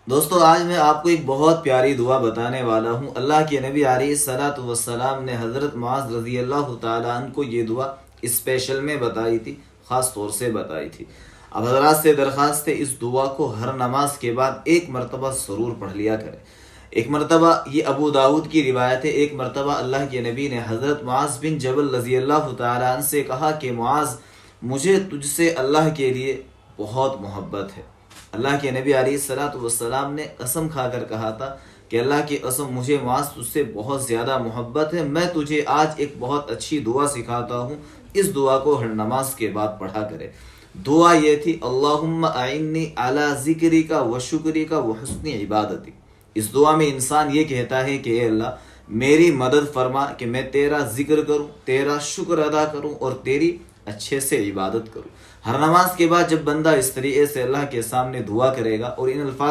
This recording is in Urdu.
دوستو آج میں آپ کو ایک بہت پیاری دعا بتانے والا ہوں۔ اللہ کے نبی علیہ الصلوۃ والسلام نے حضرت معاذ رضی اللہ تعالیٰ عنہ کو یہ دعا اسپیشل میں بتائی تھی، خاص طور سے بتائی تھی۔ اب حضرات سے درخواست ہے اس دعا کو ہر نماز کے بعد ایک مرتبہ ضرور پڑھ لیا کرے۔ ایک مرتبہ یہ ابو داود کی روایت ہے، ایک مرتبہ اللہ کے نبی نے حضرت معاذ بن جبل رضی اللہ تعالیٰ عنہ سے کہا کہ معاذ، مجھے تجھ سے اللہ کے لیے بہت محبت ہے۔ اللہ کے نبی علیہ الصلوۃ والسلام نے قسم کھا کر کہا تھا کہ اللہ کی قسم مجھے معاذ تجھ سے بہت زیادہ محبت ہے، میں تجھے آج ایک بہت اچھی دعا سکھاتا ہوں، اس دعا کو ہر نماز کے بعد پڑھا کرے۔ دعا یہ تھی، اللہم اعنی علی ذکرک و شکرک و حسن عبادتک۔ اس دعا میں انسان یہ کہتا ہے کہ اے اللہ میری مدد فرما کہ میں تیرا ذکر کروں، تیرا شکر ادا کروں اور تیری اچھے سے عبادت کروں۔ ہر نماز کے بعد جب بندہ اس طریقے سے اللہ کے سامنے دعا کرے گا اور ان الفاظ